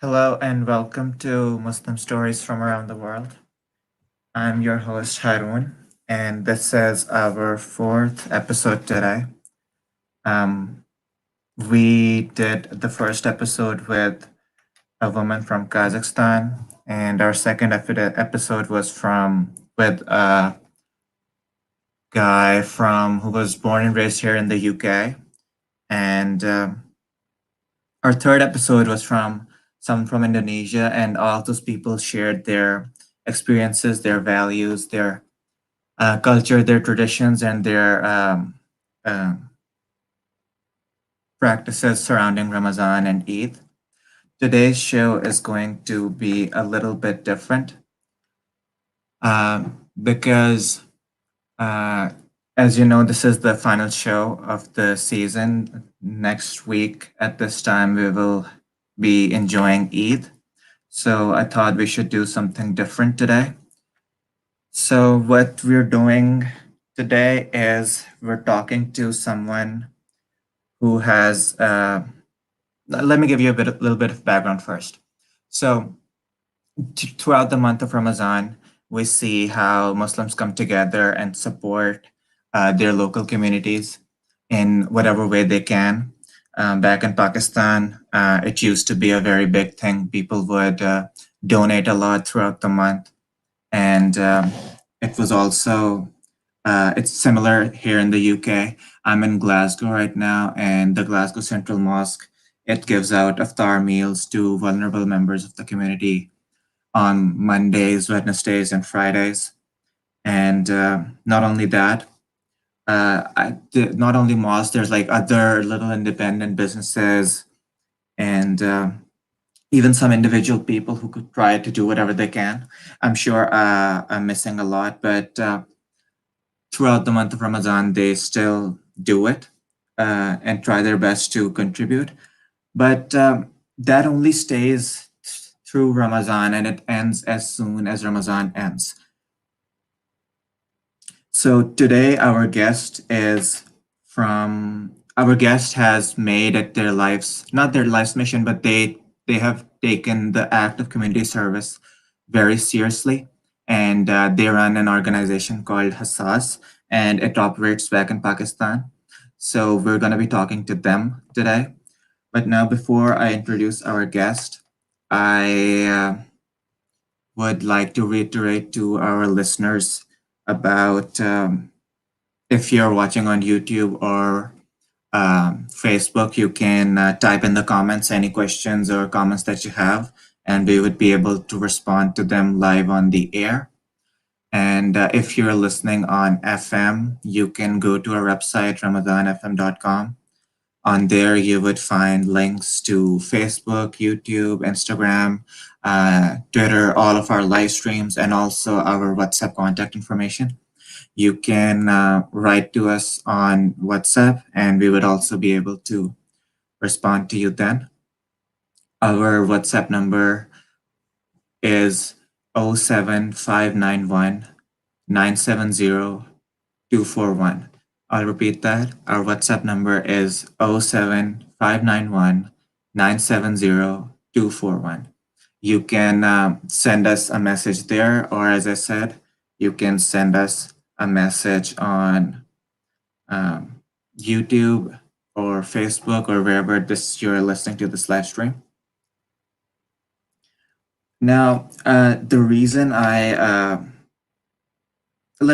Hello and welcome to Muslim Stories from Around the World. I'm your host Haroon, and this is our fourth episode today. Um, we did the first episode with a woman from Kazakhstan, and our second episode was from with a guy from who was born and raised here in the UK, and our third episode was from someone from Indonesia, and all those people shared their experiences, their values, their culture, their traditions, and their uh, practices surrounding Ramadan and Eid. Today's show is going to be a little bit different because, uh, as you know, this is the final show of the season. Next week at this time, we will be enjoying Eid. So I thought we should do something different today. So, what we're doing today is we're talking to someone who has. Let me give you a little bit of background first. So, throughout the month of Ramadan, we see how Muslims come together and support their local communities in whatever way they can. Back in Pakistan, it used to be a very big thing. People would donate a lot throughout the month, and it was also it's similar here in the UK. I'm in Glasgow right now, and the Glasgow Central Mosque, it gives out iftar meals to vulnerable members of the community on Mondays, Wednesdays, and Fridays. And not only that, not only mosques, there's like other little independent businesses and even some individual people who could try to do whatever they can. I'm sure I'm missing a lot, but throughout the month of Ramadan, they still do it and try their best to contribute. But that only stays through Ramadan and it ends as soon as Ramadan ends. So today, our guest has made it their life's, not their life's mission, but they have taken the act of community service very seriously. And they run an organization called Hassas, and it operates back in Pakistan. So we're going to be talking to them today. But now, before I introduce our guest, I would like to reiterate to our listeners about if you're watching on YouTube or Facebook, you can type in the comments any questions or comments that you have, and we would be able to respond to them live on the air. And if you're listening on FM, you can go to our website, ramadanfm.com. On there, you would find links to Facebook, YouTube, Instagram, Twitter, all of our live streams, and also our WhatsApp contact information. You can write to us on WhatsApp, and we would also be able to respond to you then. Our WhatsApp number is 07591 970 241. I'll repeat that. Our WhatsApp number is 07591 970 241. You can send us a message there, or as I said, you can send us a message on YouTube or Facebook or wherever you're listening to this live stream. Now, the reason let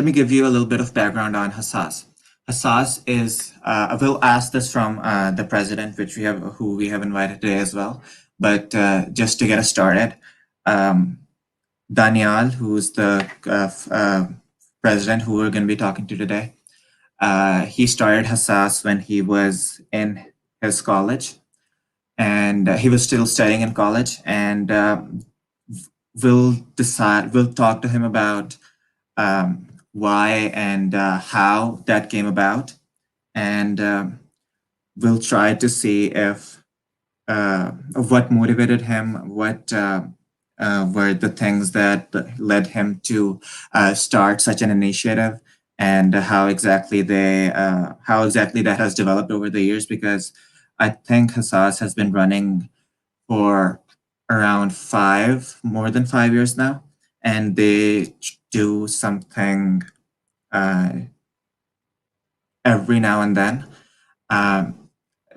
me give you a little bit of background on Hassas. Hassas is, we'll ask this from the president, who we have invited today as well. But just to get us started, Daniel, who's the president who we're going to be talking to today, he started Hassas when he was in his college, and he was still studying in college. And we'll talk to him about why and how that came about, and we'll try to see if what motivated him, what were the things that led him to start such an initiative, and how exactly that has developed over the years. Because I think Hassas has been running for around more than 5 years now, and they do something uh, every now and then. Um,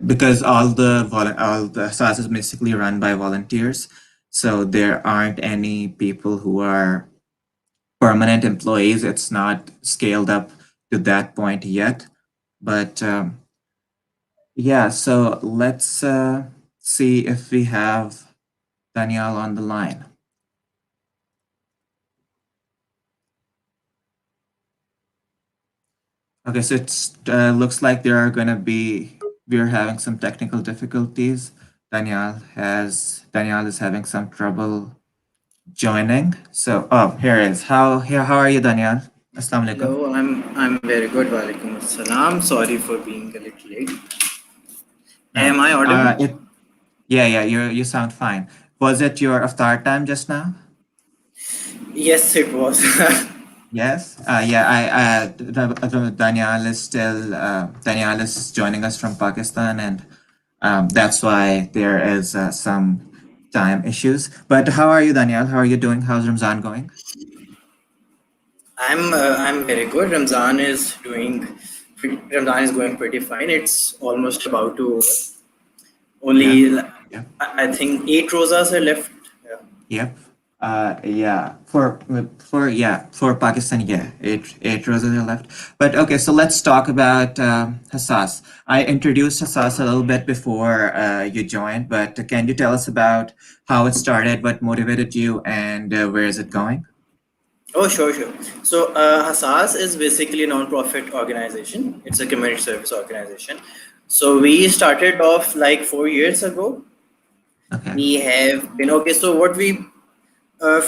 because all the SAS is basically run by volunteers, so there aren't any people who are permanent employees. It's not scaled up to that point yet, but yeah. So let's see if we have Danielle on the line. Okay, so it's looks like we're having some technical difficulties. Danielle is having some trouble joining. So, oh, here it is. How are you, Daniel? Assalamu alaikum. Hello, I'm very good. Walaikum assalam. Sorry for being a little late. No, Am I audible? yeah, you sound fine. Was it your iftar time just now? Yes, it was. Yes. Yeah. Daniel is joining us from Pakistan, and that's why there is some time issues. But how are you, Daniel? How are you doing? How's Ramzan going? I'm very good. Ramadan is going pretty fine. It's almost about to over. Yeah. Only Yeah. I think 8 rosas are left. Yeah. Yep. Yeah. For Pakistan, yeah, eight roses are left. But okay, so let's talk about Hassas. I introduced Hassas a little bit before you joined, but can you tell us about how it started, what motivated you, and where is it going? Oh, sure. So, Hassas is basically a non-profit organization. It's a community service organization. So, we started off like 4 years ago. Okay. We have been okay. So, what we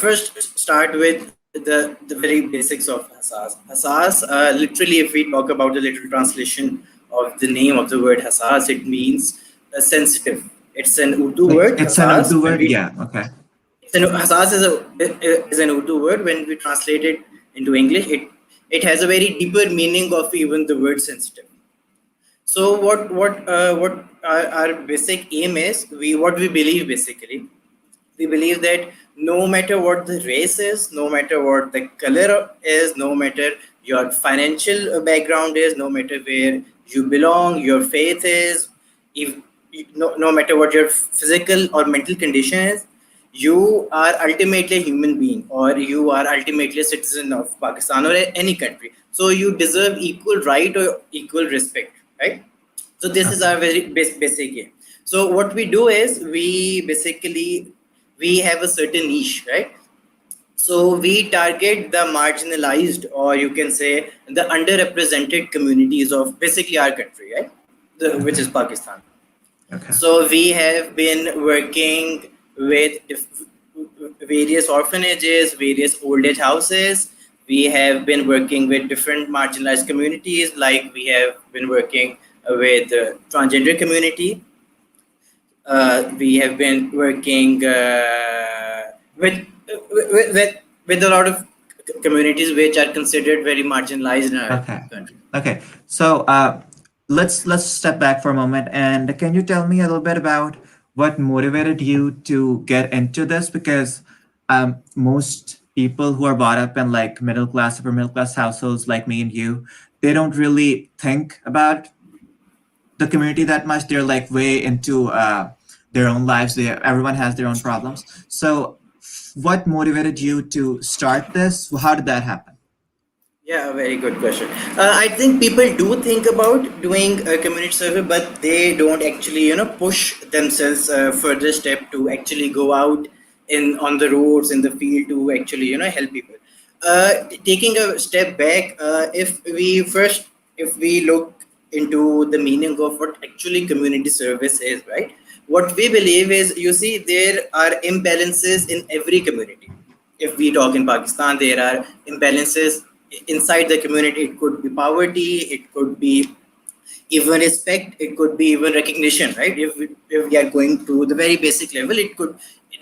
first start with the very basics of Hassas. Hassas, literally, if we talk about the literal translation of the name of the word Hassas, it means sensitive. It's an Urdu word, It's an Hassas. Urdu word. Yeah. Okay. Hassas is an Urdu word. When we translate it into English, it has a very deeper meaning of even the word sensitive. So what our basic aim is, what we believe basically, we believe that no matter what the race is, no matter what the color is, no matter your financial background is, no matter where you belong, your faith is, if no matter what your physical or mental condition is, you are ultimately a human being, or you are ultimately a citizen of Pakistan or any country. So you deserve equal right or equal respect, right? So this is Okay. our very basic game. So what we do is we have a certain niche, right? So we target the marginalized, or you can say the underrepresented communities of basically our country, right? Which Okay. is Pakistan. Okay. So we have been working with various orphanages, various old age houses. We have been working with different marginalized communities, like we have been working with the transgender community. We have been working with a lot of communities which are considered very marginalized in our Okay. country. Okay. So let's step back for a moment, and can you tell me a little bit about what motivated you to get into this? Because most people who are brought up in like middle class, upper middle class households like me and you, they don't really think about the community that much. They're like way into their own lives. Everyone has their own problems. So, what motivated you to start this? How did that happen? Yeah, a very good question. I think people do think about doing a community survey, but they don't actually, push themselves further step to actually go out in on the roads in the field to actually, help people. Taking a step back, if we look into the meaning of what actually community service is, right? What we believe is, you see, there are imbalances in every community. If we talk in Pakistan, there are imbalances inside the community. It could be poverty, it could be even respect, it could be even recognition, right? If we are going to the very basic level,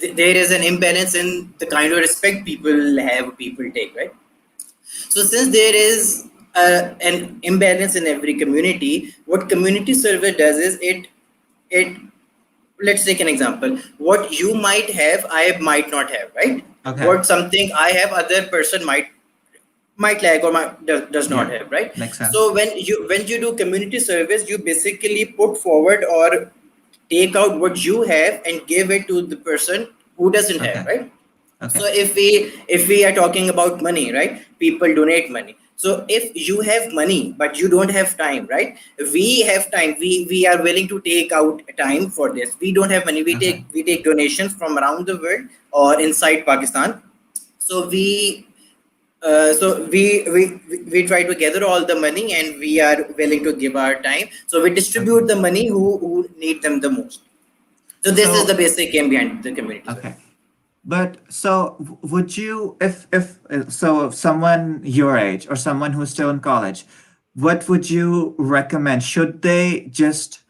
there is an imbalance in the kind of respect people take, right? So since there is an imbalance in every community, what community survey does is it let's take an example. What you might have, I might not have, right? Okay. What something I have, other person might lack or does not Yeah. have, right? Makes sense. So when you do community service, you basically put forward or take out what you have and give it to the person who doesn't have, Okay. right? So Okay. if we are talking about money, right? People donate money. So if you have money but you don't have time, right? We have time. We are willing to take out time for this. We don't have money. We Okay. take donations from around the world or inside Pakistan. So we try to gather all the money and we are willing to give our time. So we Okay. distribute the money who need them the most. So this is the So, basic aim behind the community service. okay. But so would you, if so, someone your age or someone who's still in college, what would you recommend? Should they just,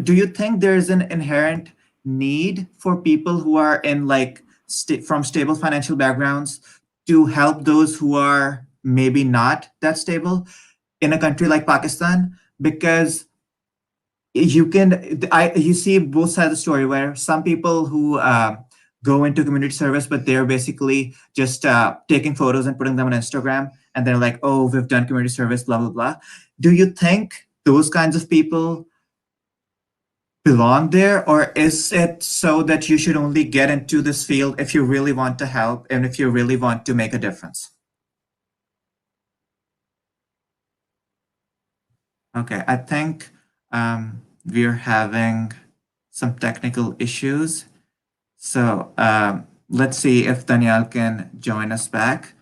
do you think there's an inherent need for people who are in like from stable financial backgrounds to help those who are maybe not that stable in a country like Pakistan? Because you can, you see both sides of the story where some people who go into community service, but they're basically just taking photos and putting them on Instagram, and they're like, oh, we've done community service, blah blah blah. Do you think those kinds of people belong there, or is it so that you should only get into this field if you really want to help and if you really want to make a difference? Okay, I think we're having some technical issues. So let's see if Danielle can join us back.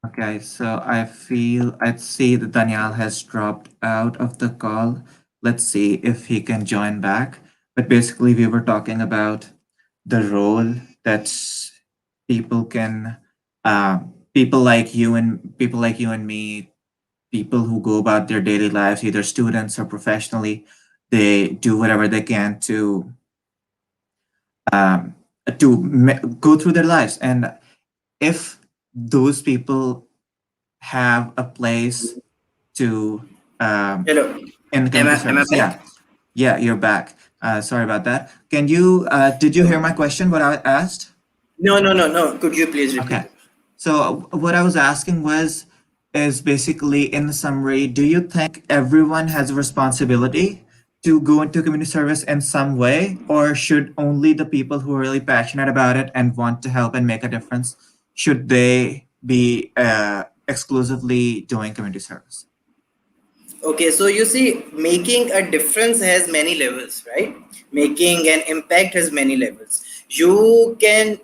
Okay, so I see that Danielle has dropped out of the call. Let's see if he can join back. But basically, we were talking about the role that people can, people like you and me, people who go about their daily lives, either students or professionally, they do whatever they can um, go through their lives. And if those people have a place to um, Hello, in am I community am I service, back? yeah, yeah, you're back. Sorry about that. Can you did you hear my question? What I asked? No, no, no, no. Could you please repeat Okay. the question? So what I was asking was, is basically in summary, do you think everyone has a responsibility to go into community service in some way, or should only the people who are really passionate about it and want to help and make a difference, should they be exclusively doing community service? Okay, so you see, making a difference has many levels, right? Making an impact has many levels. You can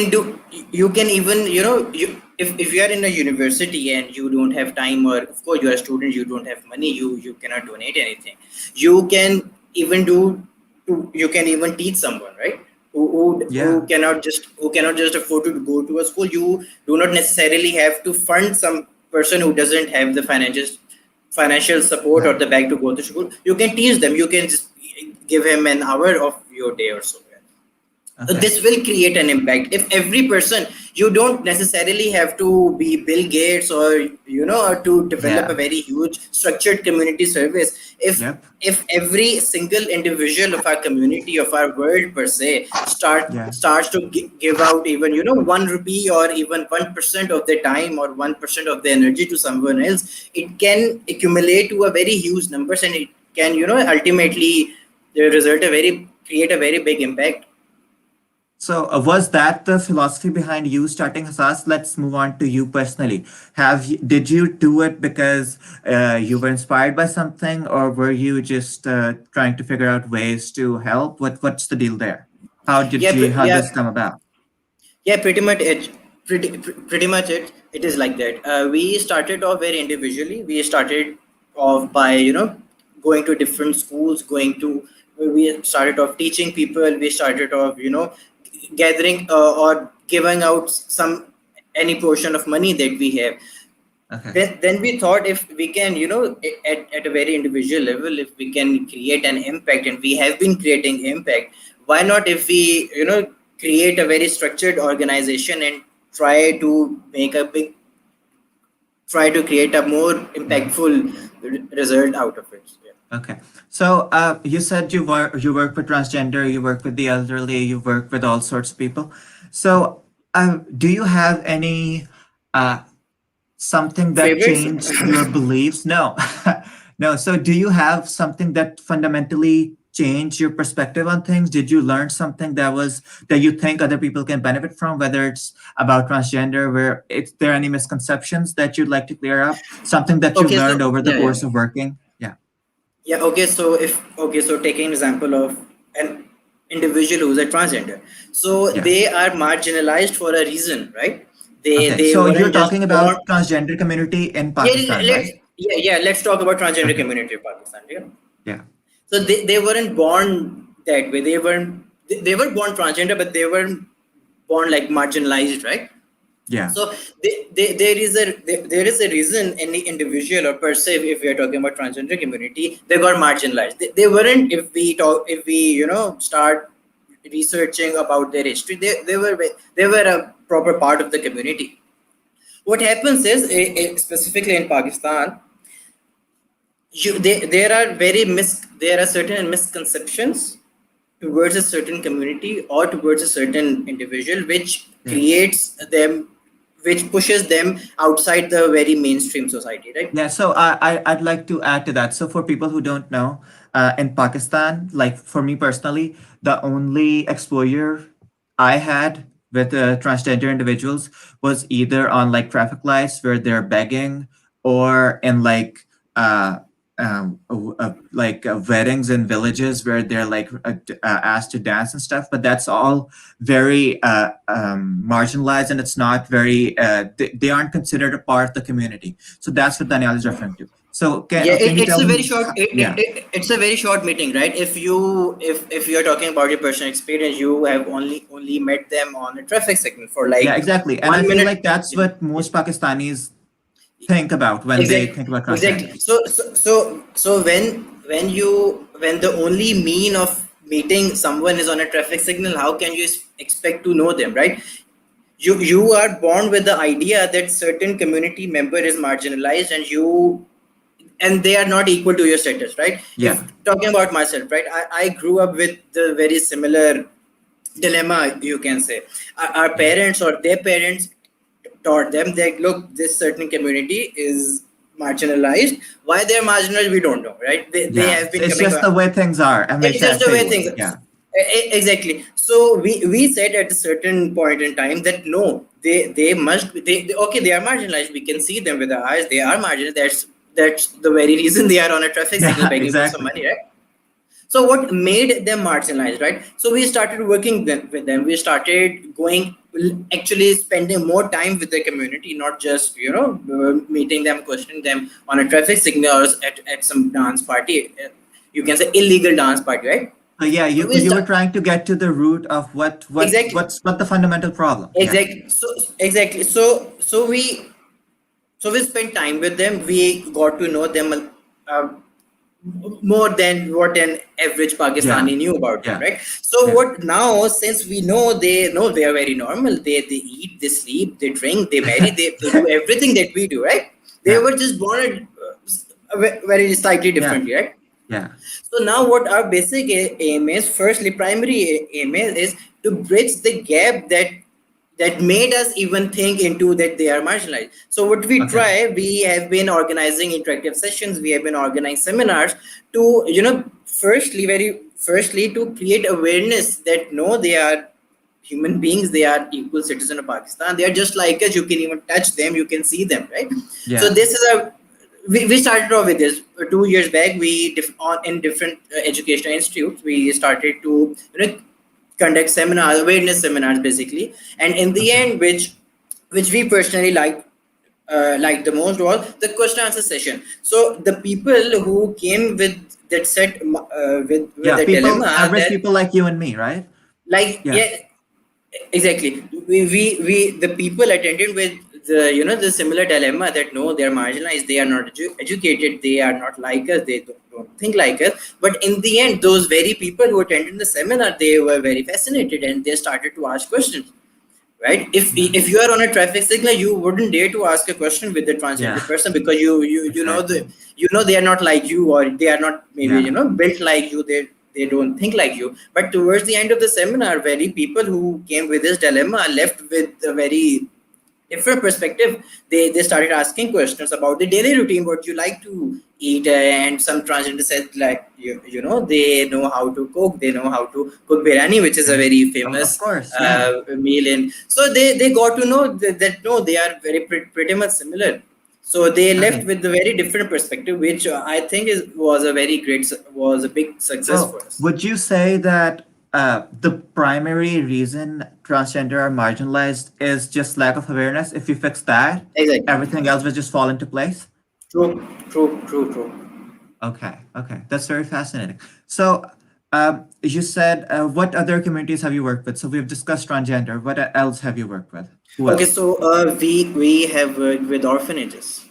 do, you can even, if you are in a university and you don't have time, or of course you are a student, you don't have money, you cannot donate anything. You can even you can even teach someone, right? Who Yeah, cannot just afford to go to a school. You do not necessarily have to fund some person who doesn't have the financial support or yeah. the bag to go to school. You can teach them. You can just give him an hour of your day or so. Okay. This will create an impact. If every person, you don't necessarily have to be Bill Gates, or or to develop a Yeah. very huge structured community service. Yep. If every single individual of our community, of our world per se, Yeah. starts to give out even 1 rupee or even 1% of their time or 1% of their energy to someone else, it can accumulate to a very huge numbers, and it can ultimately result a very create a very big impact. So, was that the philosophy behind you starting Hasas? Let's move on to you personally. Did you do it because you were inspired by something, or were you just trying to figure out ways to help? What's the deal there? How did Yeah, this come about? yeah, pretty much it. Pretty much it is like that. We started off very individually. We started off by going to different schools, we started off teaching people. We started off gathering or giving out some any portion of money that we have. Okay. Then we thought, if we can, at a very individual level, if we can create an impact, and we have been creating impact, why not if we, create a very structured organization and try to make a big try to create a more Mhm. impactful result out of it. Yeah. Okay. So you said you work with transgender, you work with the elderly, you work with all sorts of people. So do you have any uh, something that Favorites? changed your beliefs? No. No. So do you have something that fundamentally changed your perspective on things? Did you learn something that you think other people can benefit from, whether it's about transgender, where it's there any misconceptions that you'd like to clear up? Something that you've Okay, so learned over the yeah, yeah. course of working? Yeah. Yeah, so taking an example of an individual who's a transgender, so Yeah. they are marginalized for a reason, right? they Okay. they So you're weren't just talking born. about transgender community in Yeah, Pakistan, let's right? let's talk about transgender Okay. community in Pakistan. Yeah. Yeah. So they weren't born that way. They were born transgender, but they weren't born like marginalized, right? Yeah. So there is a reason any individual, or per se, if we are talking about transgender community, they got marginalized. They weren't. If we start researching about their history, they were a proper part of the community. What happens is, specifically in Pakistan, there are certain misconceptions towards a certain community or towards a certain individual, which Yeah. creates them, which pushes them outside the very mainstream society, right? Yeah, so I'd like to add to that. So for people who don't know, in Pakistan, like for me personally, the only exposure I had with transgender individuals was either on like traffic lights where they're begging, or in like weddings in villages where they're like asked to dance and stuff. But that's all very marginalized, and it's not very. They aren't considered a part of the community. So that's what Daniel is referring to. So Yeah, can you it's tell a very me? short. Yeah, It's a very short meeting, right? If you're talking about your personal experience, you have only met them on a traffic signal for yeah, like exactly. And I one feel minute. like that's what most Pakistanis think about when they Exactly, think about exactly. transgenders. So when the only mean of meeting someone is on a traffic signal, how can you expect to know them, right? You are born with the idea that certain community member is marginalized, and they are not equal to your status, right? If Yeah. talking about myself, right, I grew up with the very similar dilemma, you can say. Our Mhm. parents or their parents taught them that, look, this certain community is marginalized. Why they're marginalized, we don't know, right? They Yeah. have been It's coming just up. the way things are, and they It's can't just the say way what. things. Yeah. Exactly. So we said at a certain point in time that no, they must be, okay, they are marginalized. We can see them with our eyes. They are marginalized. That's the very reason they are on a traffic signal Yeah, begging for some exactly. money, right? So what made them marginalized, right? So we started working with them. We started going, actually spending more time with the community, not just meeting them, questioning them on a traffic signal, or at some dance party. You can say illegal dance party, right? So yeah, So we you were start trying to get to the root of exactly, what the fundamental problem. Yeah. exactly. So exactly. So we spent time with them. We got to know them uh, more than what an average Yeah. Pakistani knew about them, Yeah. right? So Yeah. what now, since we know they are very normal, they eat, they sleep, they drink, they marry, they do everything that we do, right? They Yeah. were just born very slightly Yeah. differently, right? Yeah. So now what our basic aim is, firstly, primary aim is to bridge the gap that made us even think into that they are marginalized. So what we Okay. try, we have been organizing interactive sessions, we have been organizing seminars to, firstly to create awareness that no, they are human beings, they are equal citizen of Pakistan, they are just like us, you can even touch them, you can see them, right? So Yeah. this is a we started off with this 2 years back. In different educational institutes, we started to conduct seminars, awareness seminars, basically. And in the Okay. end, which we personally liked the most, was the question answer session. So the people who came with that set with Yeah. a People, dilemma, average that, people like you and me, right? like, Yeah. yeah, exactly. The people attended with the similar dilemma that no, they are marginalized, they are not educated, they are not like us, they don't think like us. But in the end, those very people who attended the seminar, they were very fascinated and they started to ask questions, right? Yeah. If you are on a traffic signal, you wouldn't dare to ask a question with the Yeah. transgender person, because you know Exactly. they are not like you, or they are not maybe Yeah. built like you, they don't think like you. But towards the end of the seminar, very people who came with this dilemma are left with a very different perspective. They started asking questions about the daily routine, what you like to eat, and some transgender said, like, they know how to cook, they know how to cook biryani, which is a Yeah. very Of famous course. Yeah. meal. In so they got to know that no, they are very pretty much similar. So they left Okay. with a very different perspective, which I think was a very was a big success So, for us. would you say that the primary reason transgender are marginalized is just lack of awareness? If you fix that, Exactly. everything else will just fall into place? True. Okay, okay. That's very fascinating. So, you said, what other communities have you worked with? So, we've discussed transgender. What else have you worked with? Who Okay, else? so we have worked with orphanages.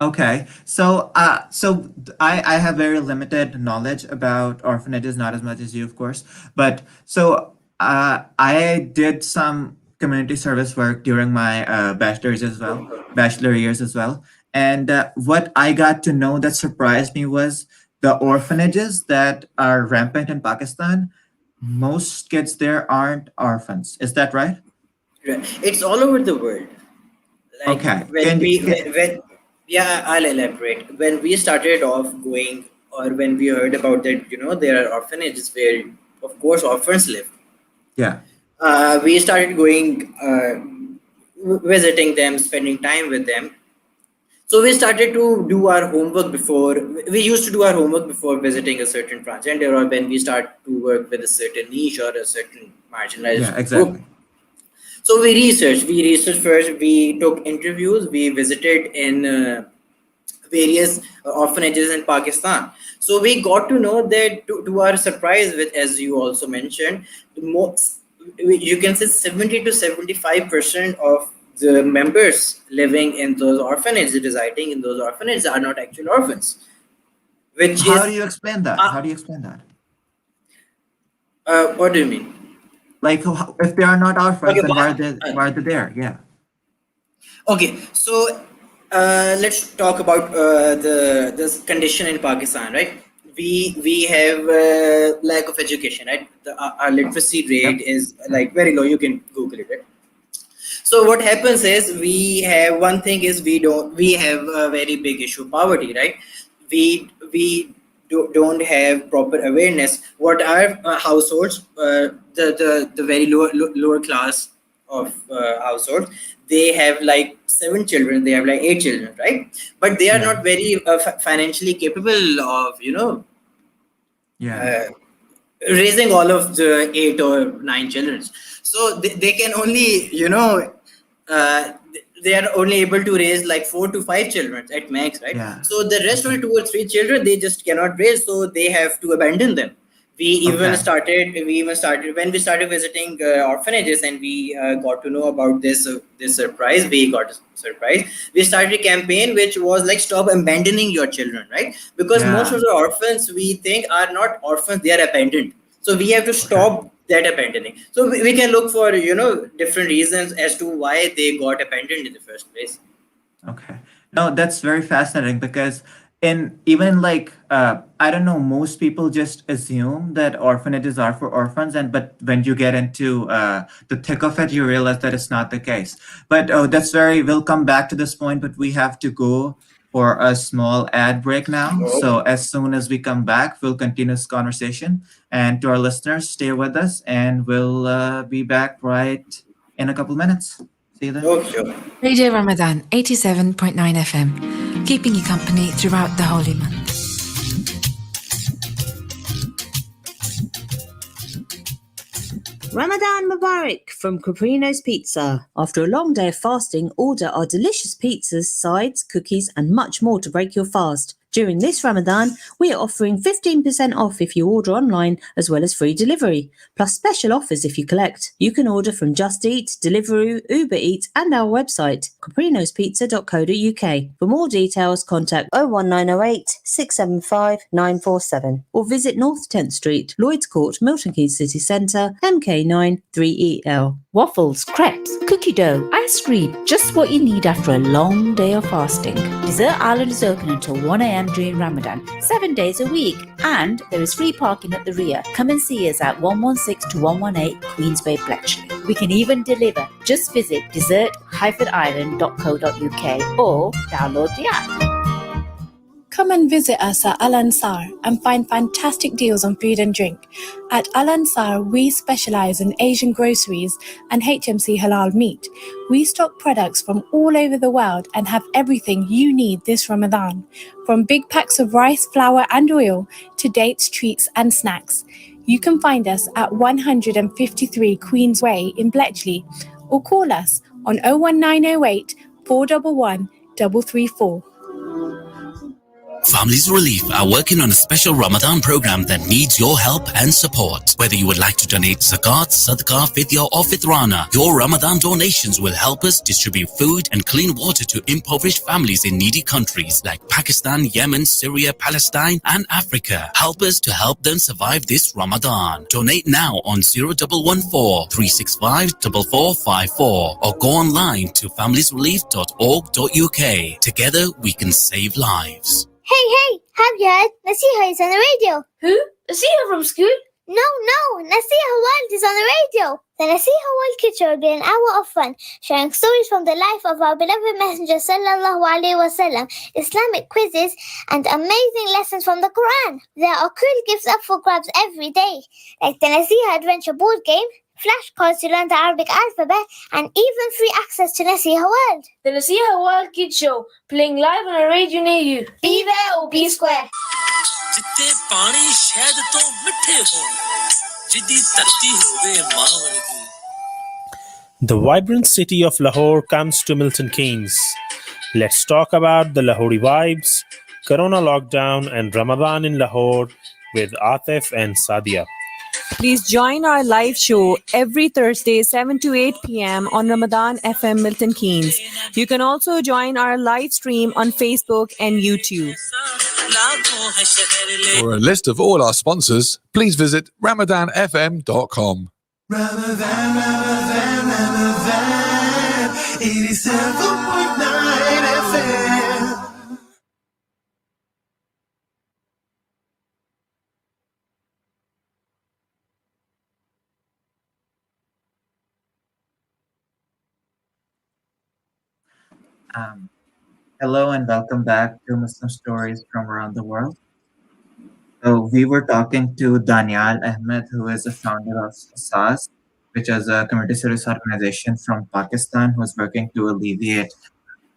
Okay, so I have very limited knowledge about orphanages, not as much as you, of course. But so I did some community service work during my bachelor years as well. And what I got to know that surprised me was the orphanages that are rampant in Pakistan. Most kids there aren't orphans. Is that right? Right. It's all over the world. Like Okay. Can you? when yeah, I'll elaborate. When we started off going, or when we heard about that, there are orphanages where, of course, orphans live. Yeah. We started going, visiting them, spending time with them. So we started to do our homework before. We used to do our homework before visiting a certain transgender, or when we start to work with a certain niche or a certain marginalized Yeah. group. Exactly. So we researched first, we took interviews, we visited in various orphanages in Pakistan. So we got to know that, to our surprise, with, as you also mentioned, the most, you can say 70 to 75% of the members living in those orphanages, residing in those orphanages, are not actual orphans, which How do is, you explain that? uh, How do you explain that? what do you mean? Like, if they are not orphans, Okay, then uh, why are they there? Yeah, okay, so let's talk about the this condition in Pakistan, right? We have lack of education, right? Our literacy rate yep, is yep. like very low. You can Google it, right? So what happens is, we have one thing is, we have a very big issue, poverty, right? We don't have proper awareness. What are households, the very lower class of households, they have like 7 children, they have like 8 children, right? But they are Yeah, not very financially capable of yeah, uh, raising all of the 8 or 9 children. So they can only, they are only able to raise like 4 to 5 children at max, right? yeah. So the rest of Okay, the 2 or 3 children, they just cannot raise, so they have to abandon them. okay. We even started when we started visiting orphanages, and we got to know about this surprise. We got a surprise. We started a campaign which was like, stop abandoning your children, right? Because most Yeah, of the orphans, we think, are not orphans, they are abandoned. So we have to okay, stop that abandoning. So we can look for different reasons as to why they got abandoned in the first place. okay. No, that's very fascinating because in even like I don't know, most people just assume that orphanages are for orphans, and but when you get into the thick of it, you realize that it's not the case. But oh, that's very. We'll come back to this point, but we have to go for a small ad break now. So Okay. as soon as we come back, we'll continue this conversation. And to our listeners, stay with us, and we'll be back right in a couple minutes. See you then. Oh, sure. Radio Ramadan 87.9 FM, keeping you company throughout the holy month. Ramadan Mubarak from Caprino's Pizza. After a long day of fasting, order our delicious pizzas, sides, cookies, and much more to break your fast. During this Ramadan, we are offering 15% off if you order online, as well as free delivery, plus special offers if you collect. You can order from Just Eat, Deliveroo, Uber Eats, and our website, caprinospizza.co.uk. For more details, contact 01908 675 947 or visit North 10th Street, Lloyds Court, Milton Keynes City Centre, MK9 3EL. Waffles, crepes, cookie dough, ice cream, just what you need after a long day of fasting. Dessert Island is open until 1 a.m. during Ramadan, 7 days a week, and there is free parking at the rear. Come and see us at 116 to 118 Queensway, Bletchley. We can even deliver. Just visit dessert-island.co.uk or download the app. Come and visit us at Al Ansar and find fantastic deals on food and drink. At Al Ansar, we specialize in Asian groceries and HMC halal meat. We stock products from all over the world and have everything you need this Ramadan, from big packs of rice, flour and oil to dates, treats and snacks. You can find us at 153 Queens Way in Bletchley or call us on 01908 411 334. Families Relief are working on a special Ramadan program that needs your help and support. Whether you would like to donate zakat, sadaqah, fidya or fitrana, your Ramadan donations will help us distribute food and clean water to impoverished families in needy countries like Pakistan, Yemen, Syria, Palestine and Africa. Help us to help them survive this Ramadan. Donate now on 0114 365 4454 or go online to familiesrelief.org.uk. Together we can save lives. Hey, have you heard? Nasiha is on the radio. Who? Nasiha from school? No, Nasiha World is on the radio. The Nasiha World Kids Show will be an hour of fun, sharing stories from the life of our beloved Messenger Sallallahu Alaihi Wasallam, Islamic quizzes, and amazing lessons from the Quran. There are cool gifts up for grabs every day, like the Nasiha Adventure board game, flashcards to learn the Arabic alphabet, and even free access to Nasiha World. The Nasiha World Kids Show, playing live on a radio near you. Be there or be square. The vibrant city of Lahore comes to Milton Keynes. Let's talk about the Lahori vibes, Corona lockdown and Ramadan in Lahore with Atif and Sadia. Please join our live show every Thursday 7 to 8 p.m. on Ramadan FM Milton Keynes. You can also join our live stream on Facebook and YouTube. For a list of all our sponsors, please visit ramadanfm.com. Ramadan, 87.9 FM. Hello and welcome back to Muslim Stories from Around the World. So we were talking to Danial Ahmed, who is the founder of SAS, which is a community service organization from Pakistan who is working to alleviate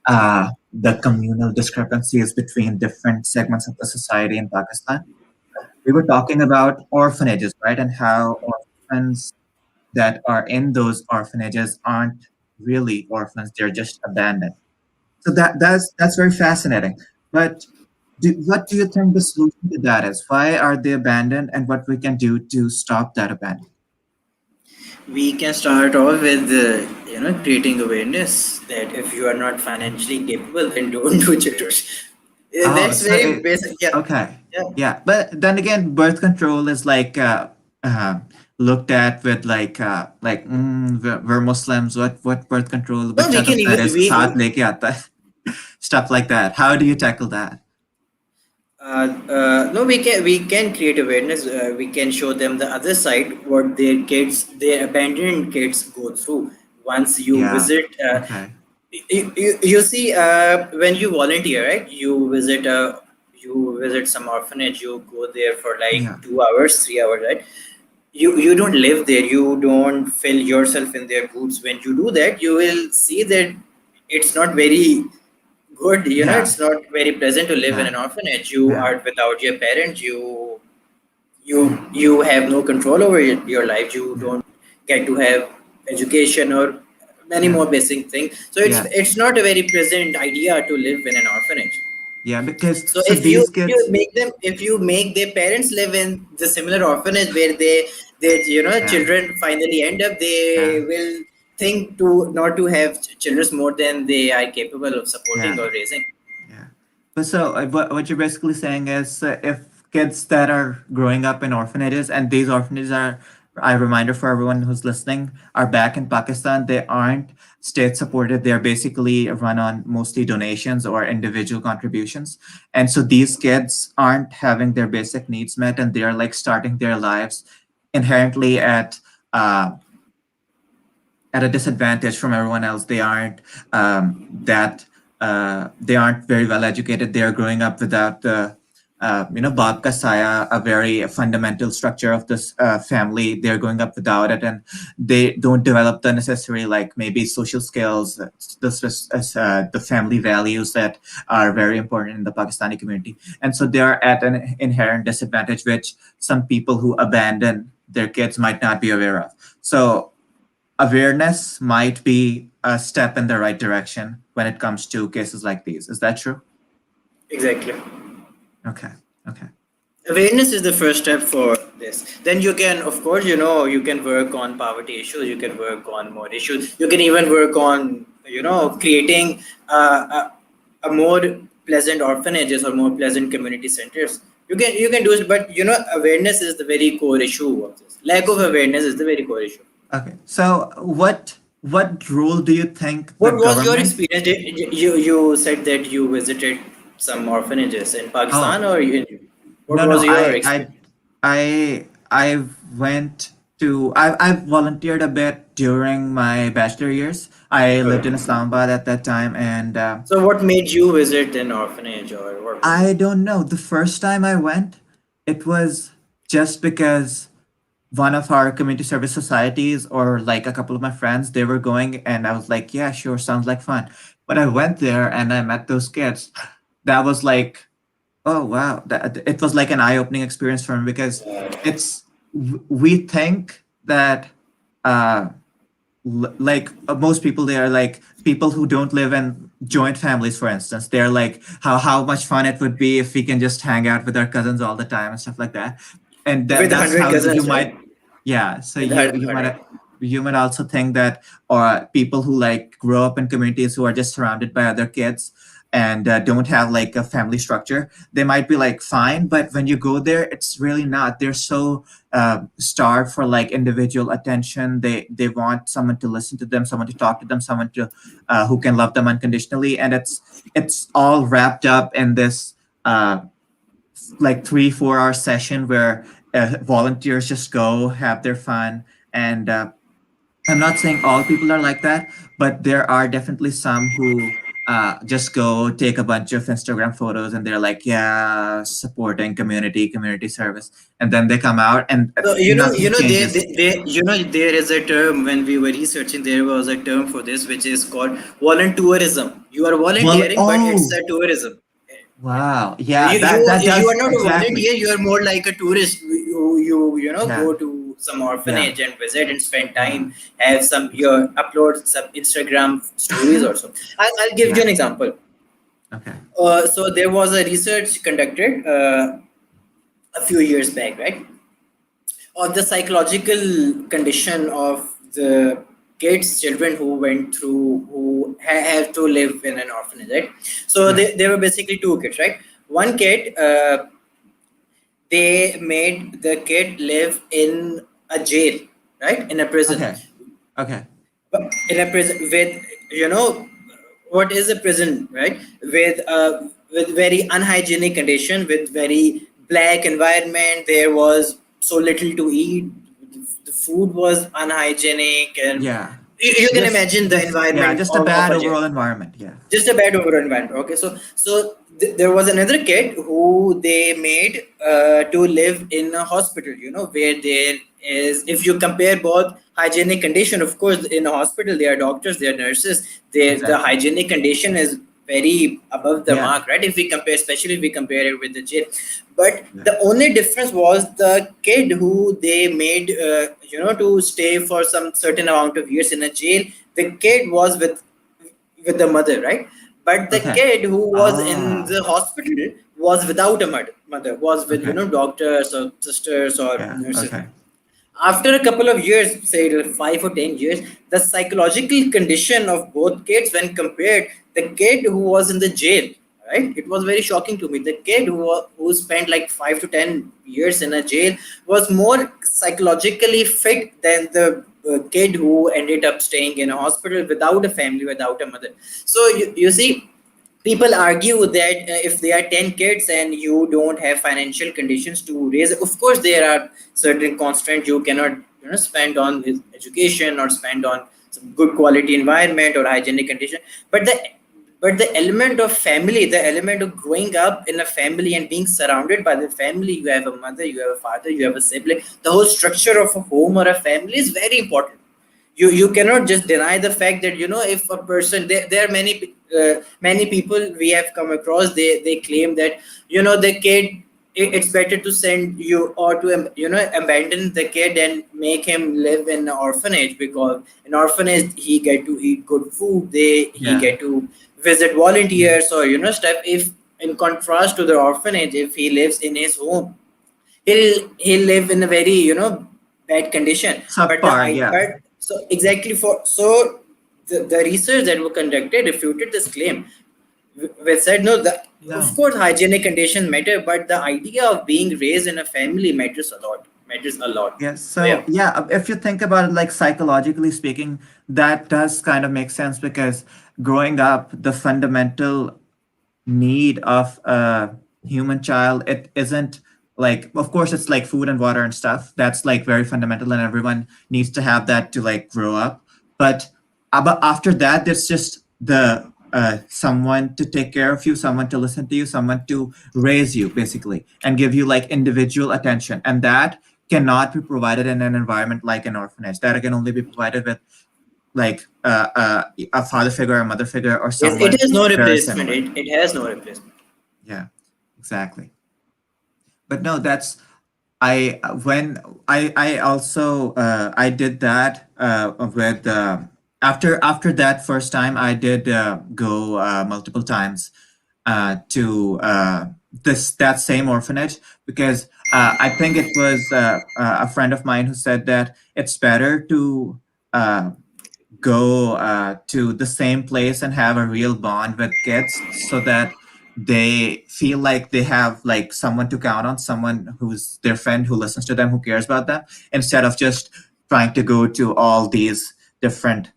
the communal discrepancies between different segments of the society in Pakistan. We were talking about orphanages, right, and how orphans that are in those orphanages aren't really orphans; they're just abandoned. So that's very fascinating. But what do you think the solution to that is? Why are they abandoned, and what we can do to stop that abandonment? We can start off with creating awareness that if you are not financially capable, then don't do children. That's so very basic. Yeah. Okay. Yeah. But then again, birth control is like looked at with we're Muslims. What birth control? No, we can even साथ लेके आता है. Stuff like that. How do you tackle that? No, we can create awareness. We can show them the other side, what their abandoned kids go through. Once you visit, you see, when you volunteer, right? You visit some orphanage. You go there for 2 hours, 3 hours, right? You don't live there. You don't fill yourself in their boots. When you do that, you will see that it's not very good. It's not very pleasant to live in an orphanage. You are without your parents. You have no control over your life. You don't get to have education or many more basic things. So it's not a very pleasant idea to live in an orphanage. Yeah, because So so these kids. if you make their parents live in the similar orphanage where their Yeah, children finally end up, yeah, they will think to not to have children more than they are capable of yeah. supporting or raising. Yeah. But so what you're basically saying is if kids that are growing up in orphanages, and these orphanages are, a reminder for everyone who's listening, are back in Pakistan, they aren't state supported. They're basically run on mostly donations or individual contributions. And so these kids aren't having their basic needs met, and they're like starting their lives inherently uh, at a disadvantage from everyone else. They aren't that they aren't very well educated. They are growing up without the Baap ka saya, a very fundamental structure of this family. They're growing up without it, and they don't develop the necessary, like maybe social skills, the family values that are very important in the Pakistani community. And so they are at an inherent disadvantage, which some people who abandon their kids might not be aware of. So awareness might be a step in the right direction when it comes to cases like these. Is that true? Exactly. Okay. Okay. Awareness is the first step for this. Then you can, of course, you can work on poverty issues. You can work on more issues. You can even work on, creating a more pleasant orphanages or more pleasant community centers. You can do it, but awareness is the very core issue of this. Lack of awareness is the very core issue. Okay. So what role do you think the What was your government? experience? You said that you visited some orphanages in Pakistan, Oh, or what no, was no. your experience? I went to I volunteered a bit during my bachelor years. I lived in Islamabad at that time, and So, what made you visit an orphanage, or what was it? I don't know. The first time I went, it was just because one of our community service societies or like a couple of my friends, they were going, and I was like, yeah, sure, sounds like fun. But I went there and I met those kids. That was like, oh wow, it was like an eye-opening experience for me, because it's we think that uh like most people, they are like people who don't live in joint families, for instance. They're like, how much fun it would be if we can just hang out with our cousins all the time and stuff like that. And With that's 100 how you cousins, right? might. Yeah, so With you 100. might, you might also think that, or people who like grow up in communities who are just surrounded by other kids and don't have like a family structure, they might be like fine. But when you go there, it's really not. They're so starved for like individual attention. They want someone to listen to them, someone to talk to them, someone to who can love them unconditionally. And it's all wrapped up in this like 3-4 hour session where volunteers just go have their fun. And I'm not saying all people are like that, but there are definitely some who just go take a bunch of Instagram photos, and they're like, yeah, supporting community service, and then they come out and So nothing changes. there is a term when we were researching. There was a term for this, which is called volunteerism. You are Well, volunteering, but it's oh a tourism. wow, You yeah, you that you are does not a exactly. volunteer. You are more like a tourist. Yeah, Go to some yeah, orphanage and visit and spend yeah, time. Have some your upload some Instagram stories or so. I'll give you yeah. an example. Okay, So there was a research conducted a few years back, right, on the psychological condition of the kids, children who went through, who have to live in an orphanage, right? So yeah, there were basically two kids, right? One kid, they made the kid live in a jail, right, in a prison. okay, okay. In a prison with, what is a prison, right? With very unhygienic condition, with very black environment. There was so little to eat. The food was unhygienic, and Yeah, you can imagine the just yeah, environment just a of bad a jail. overall environment. Yeah, Just a bad overall environment. Okay, so there was another kid who they made to live in a hospital, where there is, if you compare both hygienic condition, of course, in a hospital there are doctors, there are nurses, the exactly. hygienic condition is very above the Yeah, mark, right? If we compare, especially if we compare it with the jail. But yeah. the only difference was the kid who they made, to stay for some certain amount of years in a jail. The kid was with the mother, right? but the Okay. kid who was in Ah, the hospital was without a mother, was with okay. doctors or sisters or Yeah. nurses. Okay. After a couple of years, say 5 or 10 years, the psychological condition of both kids, when compared, the kid who was in the jail, right, it was very shocking to me. The kid who spent like 5 to 10 years in a jail was more psychologically fit than the kid who ended up staying in a hospital without a family, without a mother. So you see, people argue that if there are 10 kids and you don't have financial conditions to raise, of course there are certain constraints. You cannot spend on his education or spend on some good quality environment or hygienic condition, but the element of family, the element of growing up in a family and being surrounded by the family, you have a mother, you have a father, you have a sibling, the whole structure of a home or a family is very important. You cannot just deny the fact that if a person, there are many people we have come across, they claim that the kid, it's better to send you or to abandon the kid and make him live in an orphanage, because in orphanage he get to eat good food, he Yeah. get to visit volunteers or stuff. If in contrast to the orphanage, if he lives in his home, he'll live in a very bad condition. But Subpar. Yeah. but so exactly, for so the research that were conducted refuted this claim. We said no, of No. course hygienic conditions matter, but the idea of being raised in a family matters a lot. Yes. So So yeah. yeah, if you think about it, like psychologically speaking, that does kind of make sense because growing up, the fundamental need of a human child, it isn't like, of course it's like food and water and stuff, that's like very fundamental and everyone needs to have that to like grow up. But after that there's just the someone to take care of you, someone to listen to you, someone to raise you basically and give you like individual attention, and that cannot be provided in an environment like an orphanage. That can only be provided with like a father figure, a mother figure, or Yes, it someone has no very replacement. similar. It has no replacement. Yeah, exactly. But no, that's I when I also I did that with after that first time I did go multiple times to this that same orphanage because I think it was a friend of mine who said that it's better to uh, go to the same place and have a real bond with kids so that they feel like they have like someone to count on, someone who's their friend, who listens to them, who cares about them, instead of just trying to go to all these different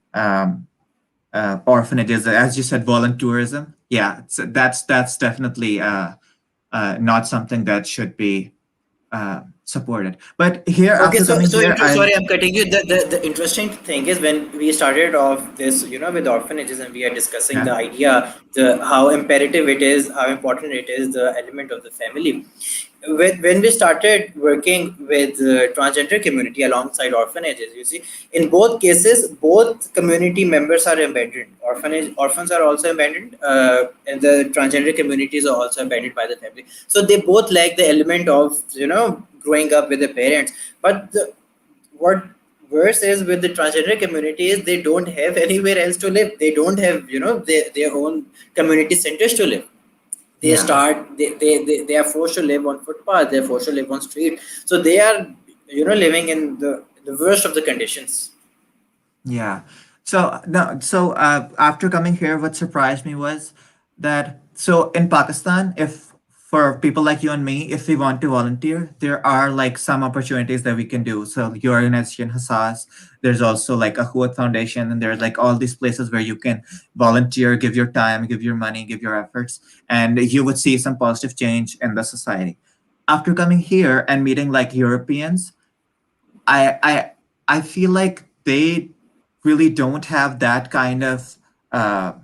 orphanages, as you said, volunteerism. Yeah, that's definitely not something that should be supported. But here, Okay, after coming here, I sorry, I'm cutting you. The interesting thing is when we started off this, with orphanages, and we are discussing the yeah. idea, the how imperative it is, how important it is, the element of the family. When we started working with the transgender community alongside orphanages, you see, in both cases, both community members are abandoned. Orphans are also abandoned, and the transgender communities are also abandoned by the family. So they both lack the element of growing up with the parents. But what worse is with the transgender community is they don't have anywhere else to live. They don't have their own community centers to live. They Yeah. start they are forced to live on footpath, they're forced to live on street, so they are living in the worst of the conditions. Yeah. So no, so after coming here, what surprised me was that so in Pakistan, if for people like you and me, if we want to volunteer, there are like some opportunities that we can do. So your organization Hassas, there's also like a Huat Foundation, and there's like all these places where you can volunteer, give your time, give your money, give your efforts, and you would see some positive change in the society. After coming here and meeting like Europeans, I I I feel like they really don't have that kind of uh,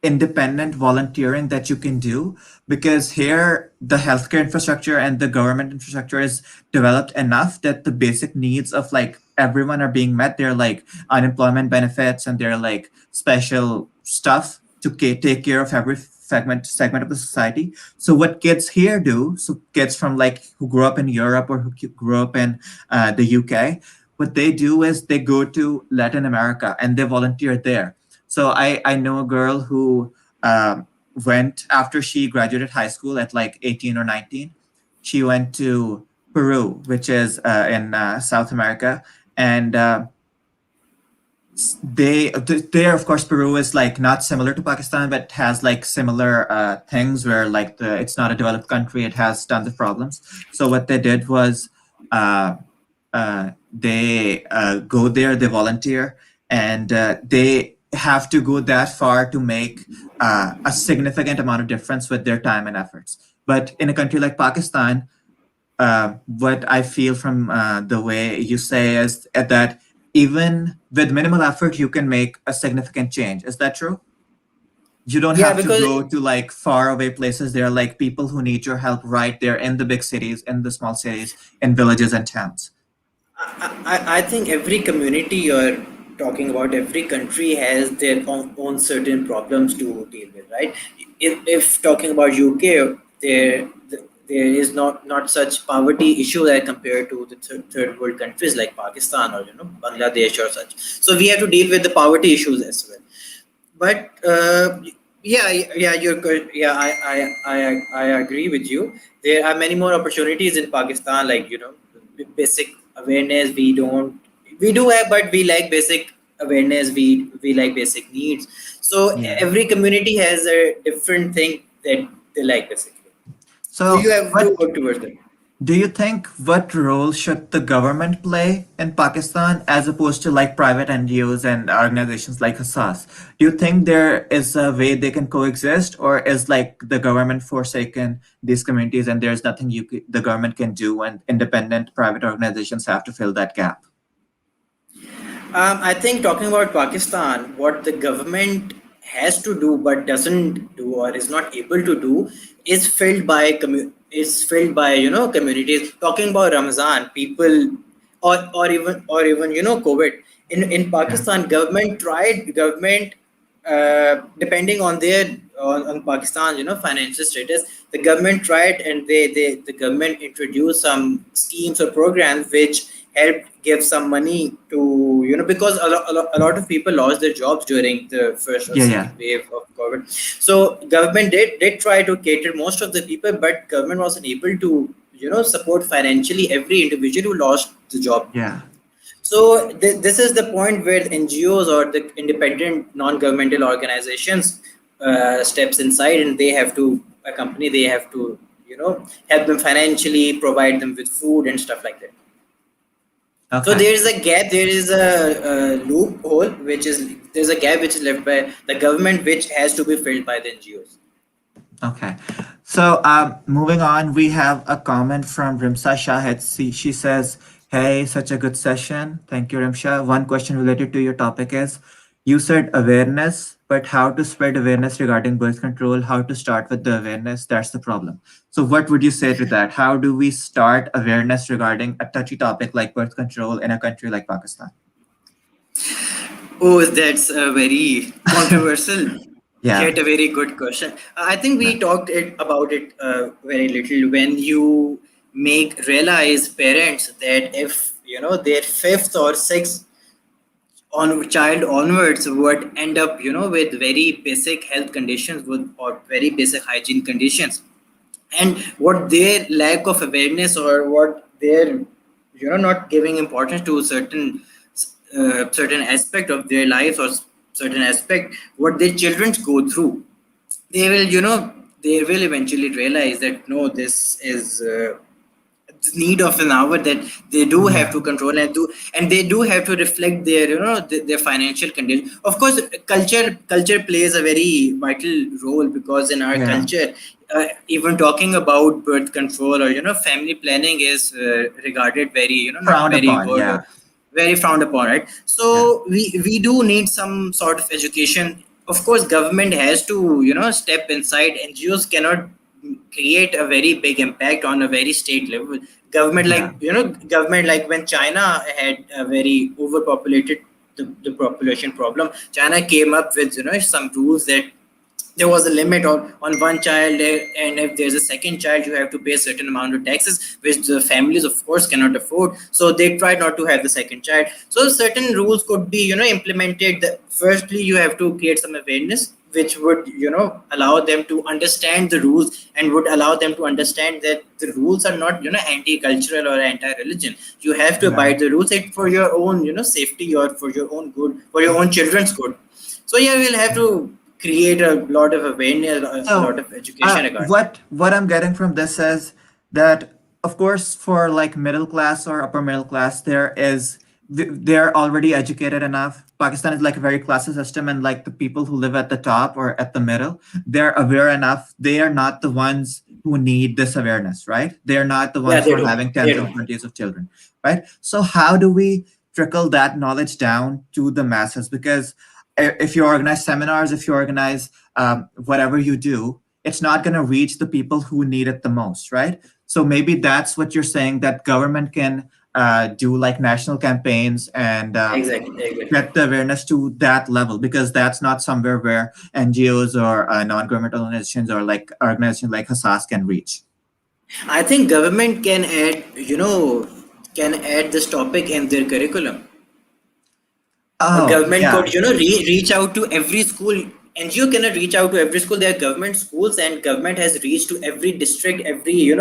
independent volunteering that you can do, because here the healthcare infrastructure and the government infrastructure is developed enough that the basic needs of like everyone are being met. They're like unemployment benefits and they're like special stuff to take care of every segment of the society. So what kids here do, so kids from like who grew up in Europe or who grew up in the UK, what they do is they go to Latin America and they volunteer there. So I know a girl who uh, went after she graduated high school at like 18 or 19. She went to Peru, which is in South America, and there of course Peru is like not similar to Pakistan, but has like similar things where like it's not a developed country, it has tons of problems. So what they did was uh, they go there, they volunteer, and they have to go that far to make a significant amount of difference with their time and efforts. But in a country like Pakistan, what I feel from the way you say is that even with minimal effort, you can make a significant change. Is that true? You don't Yeah, have to because go to like far away places. There are like people who need your help right there in the big cities, in the small cities, in villages and towns. I think every community you're talking about, every country has their own certain problems to deal with, right? If talking about UK, there is not such poverty issue that compared to the third world countries like Pakistan or Bangladesh or such. So we have to deal with the poverty issues as well. But yeah, you're good. Yeah, I agree with you. There are many more opportunities in Pakistan, like basic awareness. We do have, but we like basic awareness. We like basic needs. So Yeah. every community has a different thing that they like basically. So you So, have to what work towards that. do you think, what role should the government play in Pakistan as opposed to like private NGOs and organizations like Hassas? Do you think there is a way they can coexist, or is like the government forsaken these communities and there's nothing the government can do, and independent private organizations have to fill that gap? I think talking about Pakistan, what the government has to do but doesn't do or is not able to do is filled by communities. Talking about Ramazan, people or even COVID in Yeah. Pakistan, government depending on on Pakistan's financial status, the government tried and the government introduced some schemes or programs which helped give some money to because a lot of people lost their jobs during the first or Yeah, yeah, second wave of COVID. So government did try to cater most of the people, but government wasn't able to support financially every individual who lost the job. yeah. So this is the point where the NGOs or the independent non-governmental organizations steps inside, and they have to accompany. They have to help them financially, provide them with food and stuff like that. So Okay. there is a gap. There is a loophole, which is there's a gap which is left by the government, which has to be filled by the NGOs. Okay. So, moving on, we have a comment from Rimsa Shahid. She says, "Hey, such a good session. Thank you, Rimsha. One question related to your topic is, you said awareness, but how to spread awareness regarding birth control, how to start with the awareness, that's the problem. So, what would you say to that? How do we start awareness regarding a touchy topic like birth control in a country like Pakistan?" Oh, that's a very controversial Yeah. yet a very good question. I think we Right. talked about it very little when you make realize parents that if their fifth or sixth on child onwards would end up with very basic health conditions with or very basic hygiene conditions, and what their lack of awareness or what their not giving importance to certain aspect of their life or certain aspect what their children go through, they will they will eventually realize that no, this is the need of an hour that they do have Yeah. to control and they do have to reflect their their financial condition. Of course, culture plays a very vital role because in our Yeah. culture, even talking about birth control or family planning is regarded very not Frowned very upon. good or Yeah. very frowned upon, right? Yeah. So we do need some sort of education. Of course, government has to step inside. NGOs cannot create a very big impact on a very state level. Government Yeah. like government like when China had a very overpopulated the population problem, China came up with some rules that there was a limit on one child, and if there's a second child you have to pay a certain amount of taxes which the families of course cannot afford, so they try not to have the second child. So certain rules could be implemented. Firstly, you have to create some awareness which would allow them to understand the rules, and would allow them to understand that the rules are not anti-cultural or anti-religion. You have to Right. abide the rules, it for your own safety, or for your own good, for your own children's good. So yeah, we'll have to create a lot of awareness, a lot So, of education regarding. what I'm getting from this is that, of course, for like middle class or upper middle class, they're already educated enough. Pakistan is like a very classy system, and like the people who live at the top or at the middle, they're aware enough. They are not the ones who need this awareness, right? They're not the Yeah, ones they who are do. having They tens do. and twenties of children, right? So how do we trickle that knowledge down to the masses? Because if you organize seminars, if you organize whatever you do, it's not going to reach the people who need it the most, right? So maybe that's what you're saying, that government can do like national campaigns and Exactly, exactly. get the awareness to that level, because that's not somewhere where NGOs or non-governmental organizations or like organizations like Hassas can reach. I think government can add this topic in their curriculum. A Oh, government yeah. could reach out to every school. NGO cannot reach out to every school. They are government schools, and government has reached to every district, every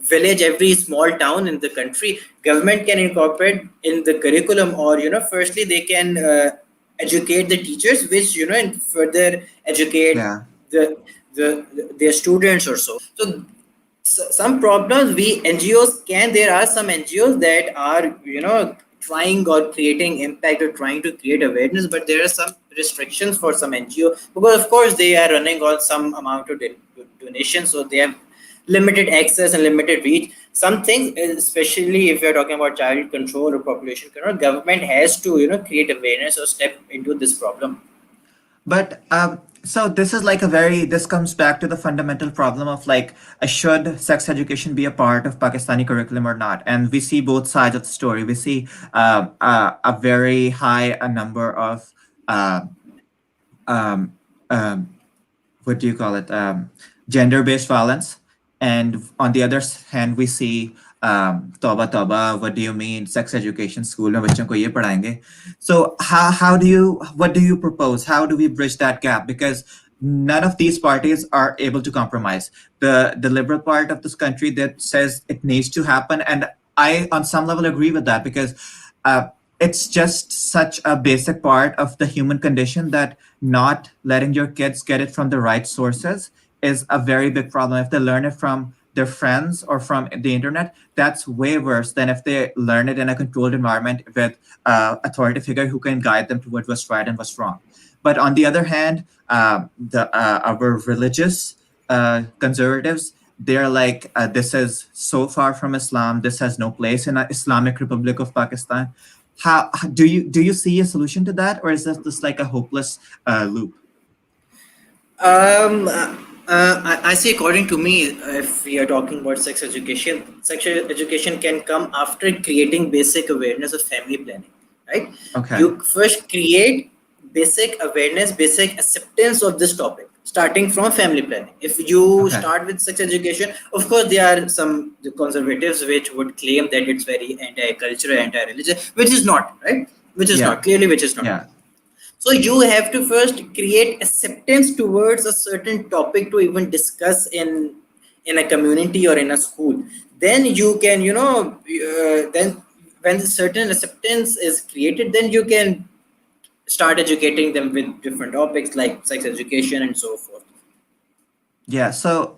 village, every small town in the country. Government can incorporate in the curriculum, or firstly they can educate the teachers, which and further educate Yeah. the their students or so. So some problems we NGOs can, there are some NGOs that are trying or creating impact or trying to create awareness, but there are some restrictions for some NGO, because of course they are running on some amount of donation, so they have limited access and limited reach. Some things, especially if you're talking about child control or population control, government has to create awareness or step into this problem. But so this is like a very, this comes back to the fundamental problem of like, should sex education be a part of Pakistani curriculum or not? And we see both sides of the story. We see a very high a number of uh, um, um, what do you call it, gender-based violence, and on the other hand we see toba toba, what do you mean sex education, school mein bachchon ko ye padhayenge? So how do you, what do you propose, how do we bridge that gap? Because none of these parties are able to compromise. The liberal part of this country that says it needs to happen, and I on some level agree with that, because uh, it's just such a basic part of the human condition that not letting your kids get it from the right sources is a very big problem. If they learn it from their friends or from the internet, that's way worse than if they learn it in a controlled environment with authority figure who can guide them to what's right and what's wrong. But on the other hand, the our religious conservatives, they're like, this is so far from Islam. This has no place in an Islamic Republic of Pakistan. How do you see a solution to that, or is this just like a hopeless loop? I see. According to me, if we are talking about sex education, sexual education can come after creating basic awareness of family planning. Right? Okay. You first create basic awareness, basic acceptance of this topic, starting from family planning. If you Okay. start with sex education, of course, there are some conservatives which would claim that it's very anti-cultural, anti-religious, which is not, right? Which is Yeah. not, clearly, which is not. Yeah. So you have to first create acceptance towards a certain topic to even discuss in a community or in a school. Then you can, then when certain acceptance is created, then you can start educating them with different topics like sex education and so forth. Yeah, so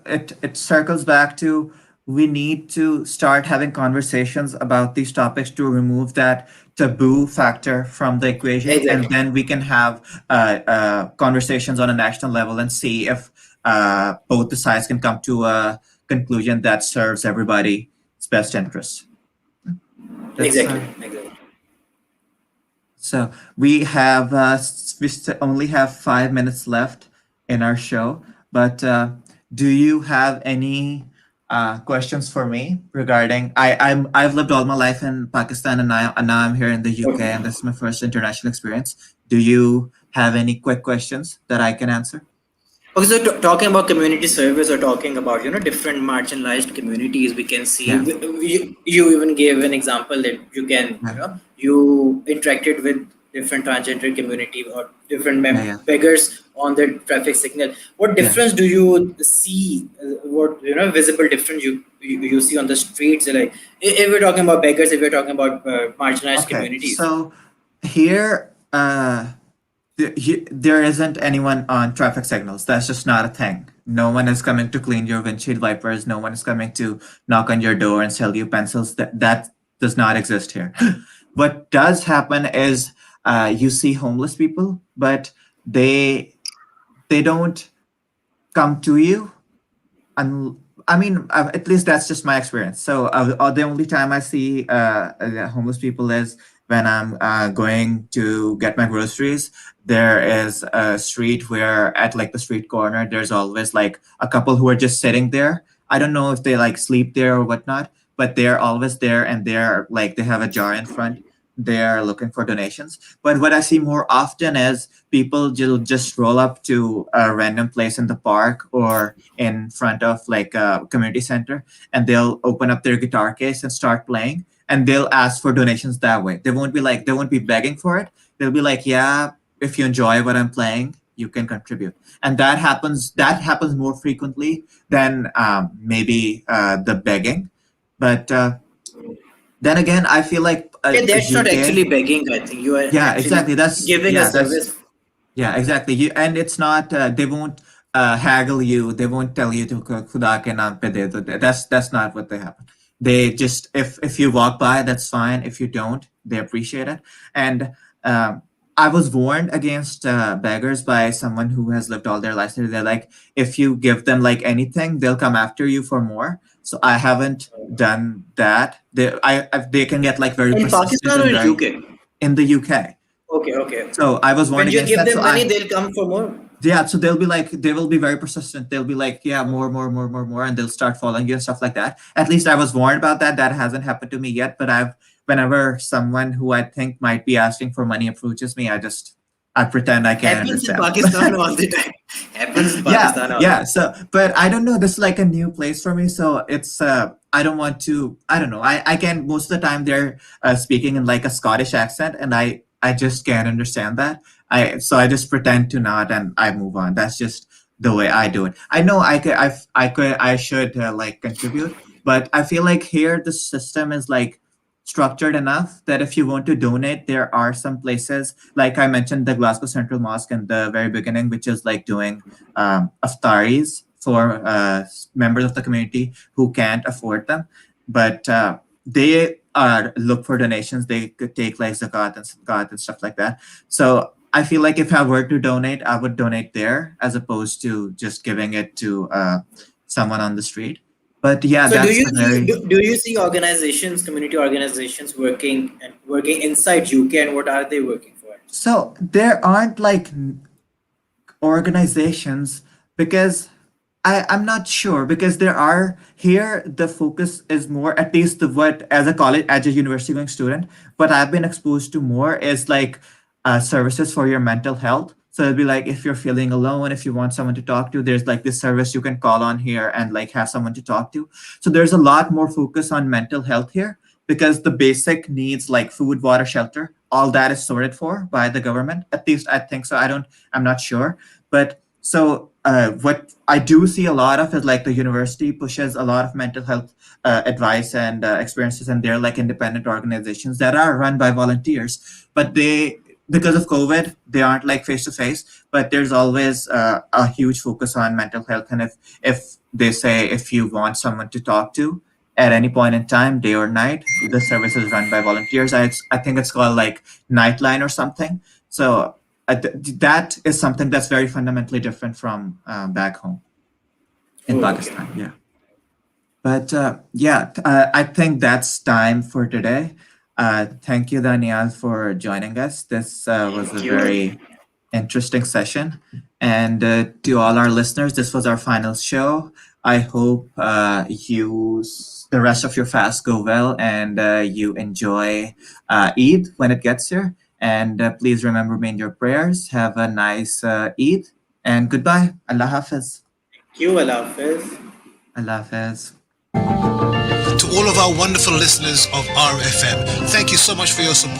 it circles back to, we need to start having conversations about these topics to remove that taboo factor from the equation, and Exactly. then we can have conversations on a national level and see if both the sides can come to a conclusion that serves everybody's best interest. That's Exactly. Exactly. So we have only have 5 minutes left in our show, but do you have any questions for me regarding? I've lived all my life in Pakistan, and now I'm here in the UK, and this is my first international experience. Do you have any quick questions that I can answer? Okay, so talking about community service, or talking about different marginalized communities, we can see Yeah. you even gave an example that you can Yeah. you interacted with different transgender community or different Yeah, yeah, beggars on the traffic signal. What yeah. difference do you see? What visible difference you see on the streets? Like if we're talking about beggars, if we're talking about marginalized Okay, communities. so here, there isn't anyone on traffic signals. That's just not a thing. No one is coming to clean your windshield wipers. No one is coming to knock on your door and sell you pencils. That does not exist here. What does happen is you see homeless people, but they don't come to you. And I mean, at least that's just my experience. So the only time I see homeless people is when I'm going to get my groceries. There is a street where at like the street corner, there's always like a couple who are just sitting there. I don't know if they like sleep there or whatnot, but they're always there and they're like they have a jar in front. They're looking for donations. But what I see more often is people just roll up to a random place in the park or in front of like a community center, and they'll open up their guitar case and start playing, and they'll ask for donations that way. They won't be begging for it. They'll be like, yeah, if you enjoy what I'm playing, you can contribute. And that happens more frequently than maybe the begging. But then again, I feel like Yeah, that's not UK. actually begging. I think you are Yeah, actually exactly. That's giving a yeah, that's service. yeah, exactly. And it's not. They won't haggle you. They won't tell you to "Khuda ke naam pe de do." That's not what they happen. They just if you walk by, that's fine. If you don't, they appreciate it. And I was warned against beggars by someone who has lived all their lives there. They're like, if you give them like anything, they'll come after you for more. So I haven't done that. They can get like very In persistent Pakistan or and in very UK? in the UK. Okay, okay. So I was warned When you against give that. them money, they'll come for more. Yeah, so they will be very persistent. They'll be like, yeah, more, more, more, more, more, and they'll start following you and stuff like that. At least I was warned about that. That hasn't happened to me yet, but whenever someone who I think might be asking for money approaches me, I pretend I can't Happens in understand. Pakistan all the time. Happens in Yeah, Pakistan all the yeah. time. So, but I don't know. This is like a new place for me, so it's. I don't want to. I don't know. I can most of the time they're speaking in like a Scottish accent, and I just can't understand that. I just pretend to not, and I move on. That's just the way I do it. I know I should like contribute, but I feel like here the system is like structured enough that if you want to donate, there are some places, like I mentioned, the Glasgow Central Mosque in the very beginning, which is like doing aftaris for members of the community who can't afford them. But they look for donations. They could take like zakat and stuff like that. So I feel like if I were to donate, I would donate there as opposed to just giving it to someone on the street. But yeah, So that's a very do you see organizations, community organizations working inside UK, and what are they working for? so there aren't like organizations because I'm not sure because there are here the focus is more at least the what as a college as a university going student what I've been exposed to more is like services for your mental health. So it'd be like if you're feeling alone, if you want someone to talk to, there's like this service you can call on here and like have someone to talk to. So there's a lot more focus on mental health here because the basic needs like food, water, shelter, all that is sorted for by the government. At least I think so. I'm not sure. But so what I do see a lot of is like the university pushes a lot of mental health advice and experiences, and they're like independent organizations that are run by volunteers. But because of COVID, they aren't like face to face. But there's always a huge focus on mental health, and if they say if you want someone to talk to at any point in time, day or night, the service is run by volunteers. I think it's called like Nightline or something. So that is something that's very fundamentally different from back home in Oh, okay. Pakistan. Yeah. But yeah, I think that's time for today. Thank you, Daniel, for joining us. This was a Thank you. very interesting session. And to all our listeners, this was our final show. I hope the rest of your fast go well and you enjoy Eid when it gets here. And please remember me in your prayers. Have a nice Eid and goodbye. Allah Hafiz. Thank you, Allah Hafiz. Allah Hafiz. To all of our wonderful listeners of RFM, thank you so much for your support.